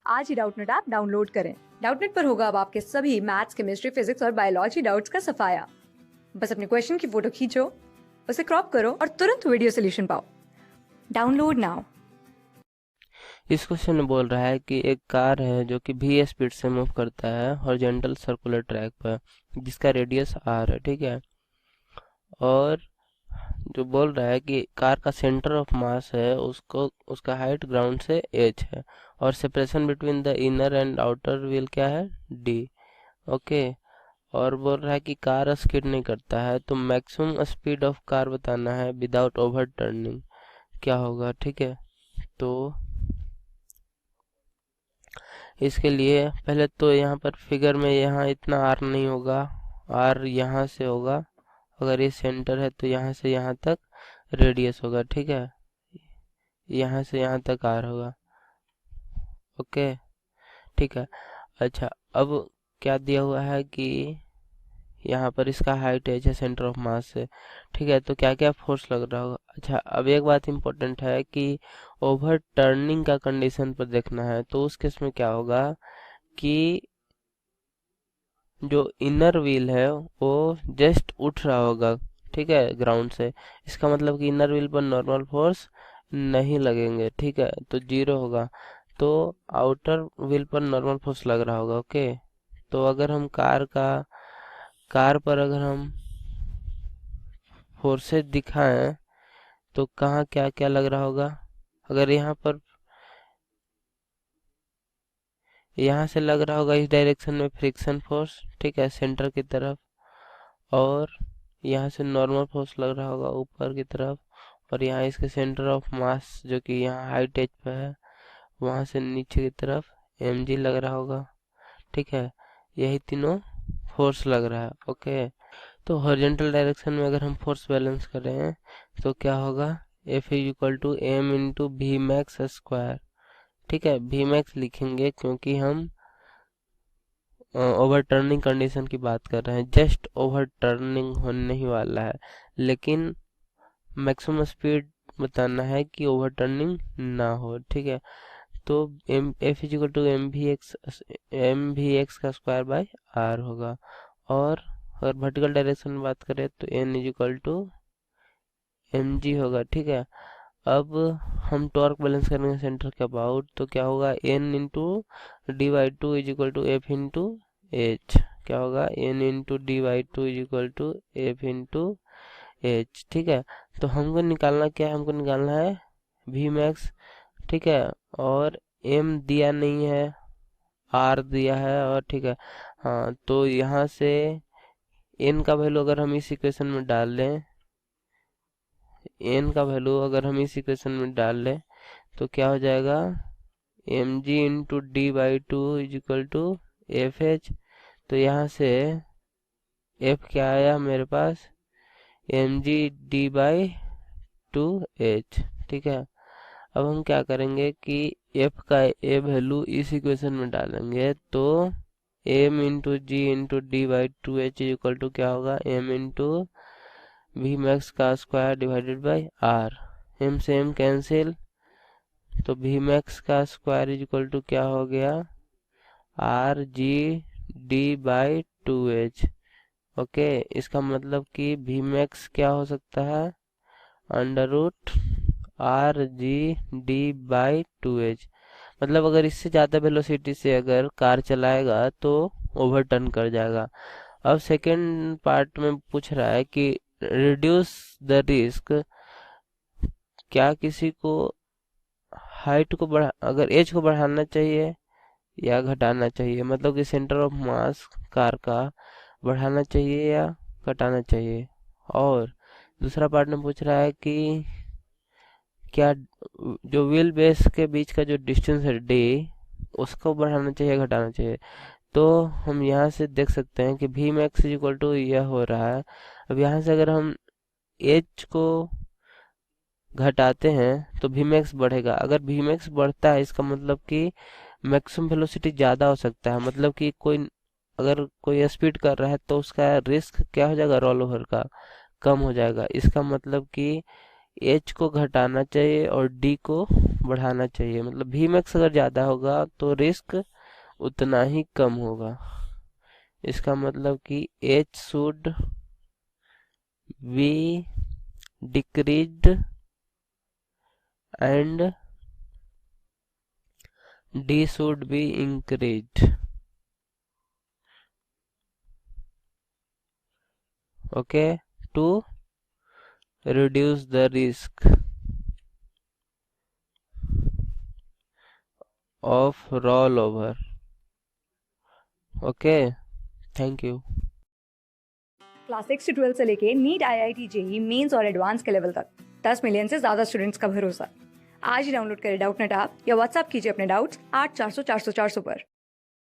आज ही Doubtnut app download करें। Doubtnut पर होगा अब आपके सभी मैथ्स, केमिस्ट्री, फिजिक्स और बायोलॉजी डाउट्स का सफाया। बस अपने क्वेश्चन की फोटो खींचो, उसे क्रॉप करो और तुरंत वीडियो सोल्यूशन पाओ। Download now. इस क्वेश्चन में बोल रहा है कि एक कार है जो कि v स्पीड से मूव करता है हॉरिजॉन्टल सर्कुलर ट्रैक पर, जिसका रेडियस r है, ठीक है। और जो बोल रहा है कि कार का सेंटर ऑफ मास है उसको उसका हाइट ग्राउंड से h है, और separation between the inner and outer wheel क्या है, d। ओके। और बोल रहा है कि कार स्किड नहीं करता है, तो मैक्सिमम स्पीड ऑफ कार बताना है विदाउट ओवर टर्निंग, क्या होगा, ठीक है। तो इसके लिए पहले तो यहाँ पर फिगर में यहाँ इतना आर नहीं होगा, आर यहाँ से होगा। अगर ये सेंटर है तो यहाँ से यहाँ तक रेडियस होगा, ठीक है। यहाँ से यहाँ तक आर होगा। ओके, ठीक है। अच्छा, अब क्या दिया हुआ है कि यहाँ पर इसका हाइट है सेंटर ऑफ मास से, ठीक है। तो क्या क्या फोर्स लग रहा होगा। अच्छा, अब एक बात इम्पोर्टेंट है कि ओवर टर्निंग का कंडीशन पर देखना है। तो उस केस में क्या होगा कि जो इनर व्हील है वो जस्ट उठ रहा होगा, ठीक है, ग्राउंड से। इसका मतलब कि इनर व्हील पर नॉर्मल फोर्स नहीं लगेंगे, ठीक है, तो जीरो होगा। तो आउटर व्हील पर नॉर्मल फोर्स लग रहा होगा। ओके। तो अगर हम कार पर अगर हम फोर्सेस दिखाएं तो कहाँ क्या क्या लग रहा होगा। अगर यहाँ से लग रहा होगा इस डायरेक्शन में फ्रिक्शन फोर्स, ठीक है, सेंटर की तरफ। और यहाँ से नॉर्मल फोर्स लग रहा होगा ऊपर की तरफ। और यहाँ इसके सेंटर ऑफ मास जो कि यहाँ हाइट एज पे है, वहाँ से नीचे की तरफ mg लग रहा होगा, ठीक है। यही तीनों फोर्स लग रहा है। ओके। तो हॉरिजॉन्टल डायरेक्शन में अगर हम फोर्स बैलेंस कर रहे हैं तो क्या होगा, F is equal to m into v max square, ठीक है। वी मैक्स लिखेंगे क्योंकि हम ओवर टर्निंग कंडीशन की बात कर रहे हैं, जस्ट ओवर टर्निंग होने ही वाला है, लेकिन मैक्सिमम स्पीड बताना है कि ओवर टर्निंग ना हो, ठीक है। तो F is equal to m v x का स्क्वायर बाय आर होगा। और अगर वर्टिकल डायरेक्शन में बात करें तो N is equal to m g होगा, ठीक है। अब हम टॉर्क बैलेंस करेंगे सेंटर के अबाउट, तो क्या होगा, N into d by two is equal to F into h. क्या होगा, N into d by two is equal to F into h, ठीक है। तो हमको निकालना क्या है, हमको निकालना है वी मैक्स, ठीक है। और एम दिया नहीं है, आर दिया है, और ठीक है। हाँ, तो यहाँ से एन का वैल्यू अगर हम इस इक्वेशन में डाल लें, एन का वैल्यू अगर हम इस इक्वेशन में डाल लें तो क्या हो जाएगा, m g into d by two is equal to f h. तो यहाँ से एफ क्या आया मेरे पास, m g d by two h, ठीक है। अब हम क्या करेंगे कि एफ का ए वैल्यू इस इक्वेशन में डालेंगे, तो m into g into d by two h is equal to क्या होगा, एम इंटू वी मैक्स का square divided by r. M से एम कैंसिल, तो वी मैक्स का स्क्वायर इज इक्वल टू क्या हो गया, r g d by two h. Okay. इसका मतलब कि वी मैक्स क्या हो सकता है, under root r g d by two h. मतलब अगर इससे ज़्यादा वेलोसिटी से अगर कार चलाएगा तो ओवरटर्न कर जाएगा। अब सेकेंड पार्ट में पूछ रहा है कि रिड्यूस द रिस्क, क्या किसी को हाइट को बढ़ा, अगर एज को बढ़ाना चाहिए या घटाना चाहिए, मतलब कि सेंटर ऑफ मास कार का बढ़ाना चाहिए या घटाना चाहिए। और दूसरा पार्ट में पूछ रहा है कि क्या जो व्हील बेस के बीच का जो डिस्टेंस है डी, उसको बढ़ाना चाहिए घटाना चाहिए। तो हम यहाँ से देख सकते हैं कि वी मैक्स इक्वल टू यह हो रहा है। अब यहाँ से अगर हम एच को घटाते हैं तो वी मैक्स बढ़ेगा। अगर वी मैक्स बढ़ता है इसका मतलब कि मैक्सिमम वेलोसिटी ज़्यादा हो सकता है, मतलब कि अगर कोई स्पीड कर रहा है तो उसका रिस्क क्या हो जाएगा, रोल ओवर का कम हो जाएगा। इसका मतलब कि एच को घटाना चाहिए और डी को बढ़ाना चाहिए। मतलब वी मैक्स अगर ज़्यादा होगा तो रिस्क उतना ही कम होगा। इसका मतलब कि h should be decreased and d should be increased. Okay, to reduce the risk of rollover. Okay, thank you. Class 6 से 12 से लेके नीट, IIT, जेईई मेंस और एडवांस के लेवल तक 10 मिलियन से ज्यादा स्टूडेंट्स का भरोसा। आज ही डाउनलोड करें डाउटनेट ऐप या व्हाट्सएप कीजिए अपने डाउट्स 8400 400 400 पर।